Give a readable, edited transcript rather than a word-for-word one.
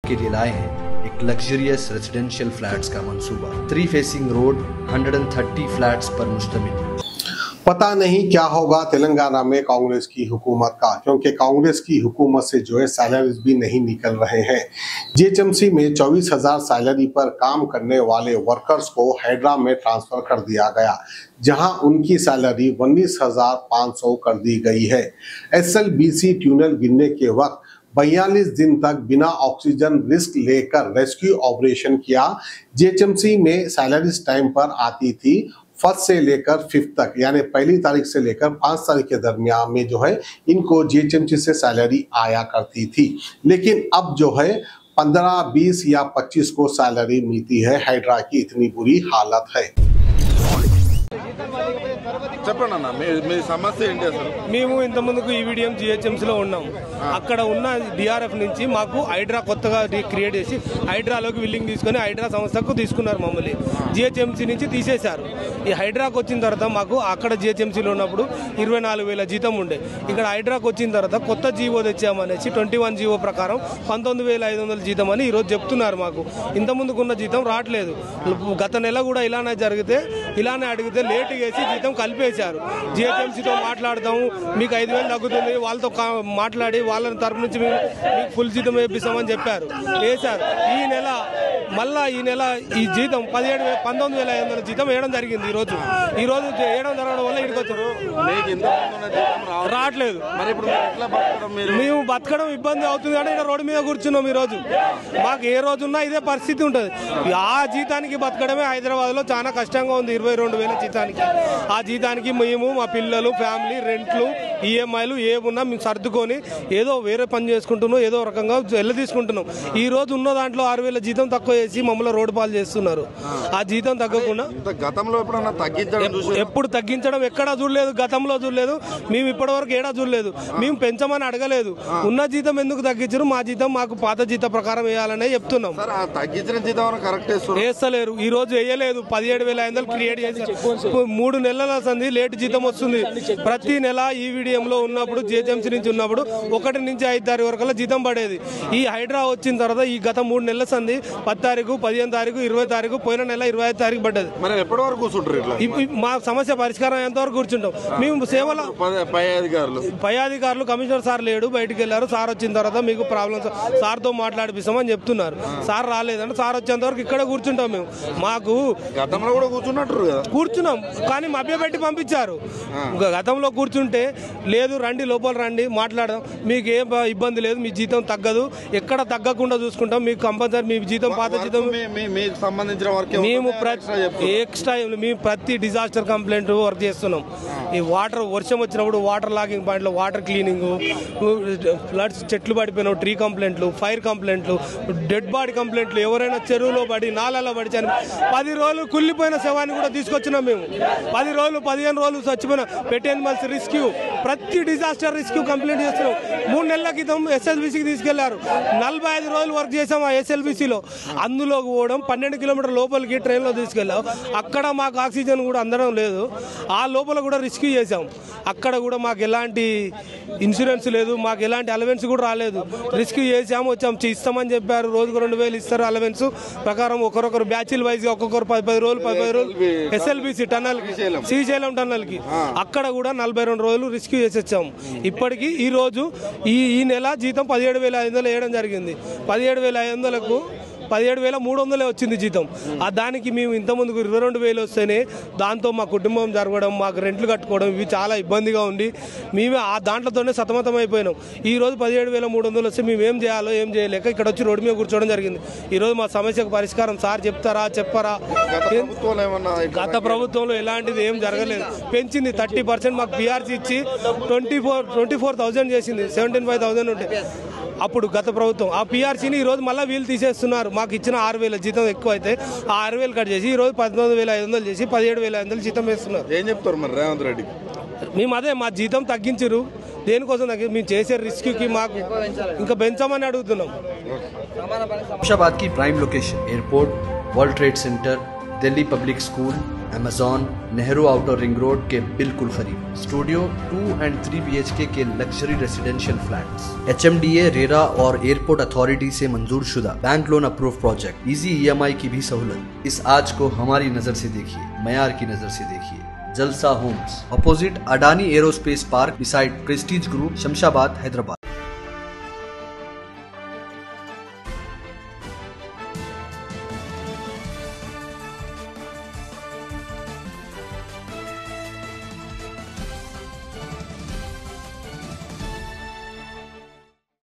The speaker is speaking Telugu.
के लिए लाए हैं एक लग्जरियस रेजिडेंशियल फ्लैट्स का मंसूबा। 3 फेसिंग रोड, 130 फ्लैट्स पर मुश्तमिल। पता नहीं क्या होगा तेलंगाना में कांग्रेस की हुकूमत का, क्योंकि कांग्रेस की हुकूमत से जो है सैलरीज भी नहीं निकल रहे हैं। जीएचएमसी में 24,000 सैलरी पर काम करने वाले वर्कर्स को हैदरा में ट्रांसफर कर दिया गया, जहां उनकी सैलरी 19,500 कर दी गई है। एसएलबीसी ट्यूनल गिरने के वक्त 42 दिन तक बिना ऑक्सीजन रिस्क लेकर रेस्क्यू ऑपरेशन किया। जीएचएमसी में सैलरीज टाइम पर आती थी। फर्स्ट से लेकर 5th तक, यानी पहली तारीख से लेकर 5 तारीख के दरमियान में जो है इनको जीएचएमसी से सैलरी आया करती थी। लेकिन अब जो है 15, 20 या 25 को सैलरी मिलती है। हैदरा की इतनी बुरी हालत है। చెప్పండి మీ సమస్య ఏంటి అసలు? మేము ఇంత ముందుకు ఈవిడిఎం జిహెచ్ఎంసీలో ఉన్నాం. అక్కడ ఉన్న డిఆర్ఎఫ్ నుంచి మాకు హైడ్రా కొత్తగా క్రియేట్ చేసి హైడ్రాలోకి విల్లింగ్ తీసుకొని హైడ్రా సంస్థకు తీసుకున్నారు. మమ్మల్ని జిహెచ్ఎంసీ నుంచి తీసేశారు. ఈ హైడ్రాకు వచ్చిన తర్వాత మాకు అక్కడ జిహెచ్ఎంసీలో ఉన్నప్పుడు 24,000 జీతం ఉండే. ఇక్కడ హైడ్రాకు వచ్చిన తర్వాత కొత్త జీవో తెచ్చామనేసి 21 జీవో ప్రకారం 19,500 జీతం అని ఈరోజు చెప్తున్నారు. మాకు ఇంత ముందుకున్న జీతం రావట్లేదు. గత నెల కూడా ఇలానే అడిగితే లేట్ వేసి జీతం కలిపేశారు. జిహెచ్ఎంసీతో మాట్లాడతాము, మీకు 5,000 తగ్గుతుంది, వాళ్ళతో మాట్లాడి వాళ్ళ తరపు నుంచి మీకు ఫుల్ జీతం వేపిస్తామని చెప్పారు, వేశారు. ఈ నెల ఈ జీతం 19,500 జీతం వేయడం జరిగింది. ఈ రోజు వేయడం జరగడం వల్ల ఇక్కడికి వచ్చారు. రావట్లేదు. మేము బతకడం ఇబ్బంది అవుతుంది అంటే ఇక్కడ రోడ్డు మీద కూర్చున్నాం. ఈ రోజు మాకు ఏ రోజున్నా ఇదే పరిస్థితి ఉంటుంది. ఆ జీతానికి బతకడమే హైదరాబాద్ లో చాలా కష్టంగా ఉంది. 22,000 జీతానికి, ఆ జీతానికి మేము మా పిల్లలు ఫ్యామిలీ రెంట్లు ఈఎంఐలు ఏమున్నా మేము సర్దుకొని ఏదో వేరే పని చేసుకుంటున్నాం, ఏదో రకంగా వెళ్ళ తీసుకుంటున్నాం. ఈ రోజు ఉన్న దాంట్లో 6,000 జీతం తక్కువ చేసి మమ్మల్ని రోడ్డు పాలు చేస్తున్నారు. ఆ జీతం తగ్గకుండా ఎప్పుడు తగ్గించడం ఎక్కడా చూడలేదు, గతంలో చూడలేదు, మేము ఇప్పటి వరకు ఏడా చూడలేదు. మేము పెంచమని అడగలేదు. ఉన్న జీతం ఎందుకు తగ్గించరు? మా జీతం మాకు పాత జీత ప్రకారం వేయాలనే చెప్తున్నాం. వేస్తలేరు. ఈ రోజు వేయలేదు. 17,500 క్రియేట్ చేసి 3 నెలల సంది లేట్ జీతం వస్తుంది. ప్రతి నెల ఈవిడిఎంలో ఉన్నప్పుడు జిహెచ్ఎంసీ నుంచి ఉన్నప్పుడు 1 నుంచి 5 తారీఖు వరకు జీతం పడేది. ఈ హైడ్రా వచ్చిన తర్వాత ఈ గత 3 నెలల సంది 10 తారీఖు, 15 తారీఖు, 20 తారీఖు, పోయిన నెల 25 తారీఖు పడ్డది. మా సమస్య పరిష్కారం ఎంతవరకు కూర్చుంటాం? మేము సేవల పై అధికారులు కమిషనర్ సార్ లేడు, బయటికి వెళ్ళారు. సార్ వచ్చిన తర్వాత మీకు ప్రాబ్లమ్స్ సార్తో మాట్లాడిపిస్తామని చెప్తున్నారు. సార్ రాలేదంటే సార్ వచ్చేంత వరకు ఇక్కడ కూర్చుంటాం. మేము మాకు గతంలో కూడా కూర్చున్నాం కానీ మభ్యపెట్టి పంపించారు. గతంలో కూర్చుంటే లేదు, రండి లోపల రండి మాట్లాడదాం, మీకు ఏం ఇబ్బంది లేదు, మీ జీతం తగ్గదు, ఎక్కడ తగ్గకుండా చూసుకుంటాం, మీకు కంపల్సరీ మీ జీతం పాత జీతం సంబంధించిన మేము ఎక్స్ట్రా మేము ప్రతి డిజాస్టర్ కంప్లైంట్ వర్క్ చేస్తున్నాం. ఈ వర్షం వచ్చినప్పుడు వాటర్ లాగింగ్ పాయింట్లో వాటర్ క్లీనింగ్, ఫ్లడ్స్, చెట్లు పడిపోయిన ట్రీ కంప్లైంట్లు, ఫైర్ కంప్లైంట్లు, డెడ్ బాడీ కంప్లైంట్లు, ఎవరైనా చెరువులో పడి నాలలో పడి 10 రోజులు కుళ్ళిపోయిన శవాన్ని కూడా తీసుకొచ్చినాం. మేము 10 రోజులు 15 రోజులు చచ్చిపోయిన పెట్ ఎనిమల్స్ రెస్క్యూ, ప్రతి డిజాస్టర్ రెస్క్యూ కంప్లైంట్ చేస్తున్నాం. 3 నెలల క్రితం ఎస్ఎల్బీసీకి తీసుకెళ్లారు. 45 రోజులు వర్క్ చేసాం ఆ ఎస్ఎల్బీసీలో. అందులో పోవడం 12 కిలోమీటర్ లోపలికి ట్రైన్లో తీసుకెళ్ళాం. అక్కడ మాకు ఆక్సిజన్ కూడా అందడం లేదు. ఆ లోపల కూడా రెస్క్యూ చేసాం. అక్కడ కూడా మాకు ఎలాంటి ఇన్సూరెన్స్ లేదు, మాకు ఎలాంటి అలవెన్స్ కూడా రాలేదు. రెస్క్యూ చేసాము, వచ్చాం, ఇస్తామని చెప్పారు. రోజుకు 2,000 ఇస్తారు అలవెన్స్ ప్రకారం. ఒకరొకరు బ్యాచ్ల వైజ్ ఒక్కొక్కరు 10 రోజులు ఎస్ఎల్బీసీ టన్నల్, శ్రీశైలం టన్నల్ కి అక్కడ కూడా 42 రోజులు రెస్క్యూ చేసి వచ్చాము. ఇప్పటికీ ఈ రోజు ఈ నెల జీతం 17,500 వేయడం జరిగింది. 17,500కు 17,300 వచ్చింది జీతం. దానికి మేము ఇంతకుముందుకు 22,000 వస్తేనే దాంతో మా కుటుంబం జరగడం, మాకు రెంట్లు కట్టుకోవడం ఇవి చాలా ఇబ్బందిగా ఉండి మేమే ఆ దాంట్లోనే సతమతం అయిపోయినాం. ఈ రోజు 17,300 వస్తే మేము ఏం చేయాలో ఏం చేయలేక ఇక్కడ వచ్చి రోడ్డు మీద కూర్చోవడం జరిగింది. ఈ రోజు మా సమస్యకు పరిష్కారం సార్ చెప్తారా చెప్పరా? గత ప్రభుత్వంలో ఎలాంటిది ఏం జరగలేదు. పెంచింది 30%. మాకు పిఆర్సీ ఇచ్చి 24,000 చేసింది. 75,000 ఉంటే అప్పుడు గత ప్రభుత్వం. ఆ పిఆర్సీని ఈ రోజు మళ్ళీ వీళ్ళు తీసేస్తున్నారు. మాకు ఇచ్చిన 6,000 జీతం ఎక్కువ అయితే ఆ 6,000 కట్ చేసి ఈ రోజు 19,500 చేసి 17,500 జీతం వేస్తున్నారు. ఏం చెప్తారు మరి రేవంత్ రెడ్డి? మేము అదే మా జీతం తగ్గించరు. దేనికోసం మేము చేసే రిస్క్కి మాకు ఇంకా పెంచమని అడుగుతున్నాం. शमशाबाद की prime location, airport, world trade centre, Delhi public school, Amazon, Nehru outer ring road के बिल्कुल करीब। स्टूडियो 2 and 3 BHK के luxury residential flats. HMDA, RERA और एयरपोर्ट अथॉरिटी से मंजूर शुदा bank loan approve project. Easy EMI की भी सहूलत। इस आज को हमारी नजर से देखिए, मयार की नजर से देखिए। Jalsa homes, opposite Adani aerospace park, beside Prestige group, Shamshabad, Hyderabad.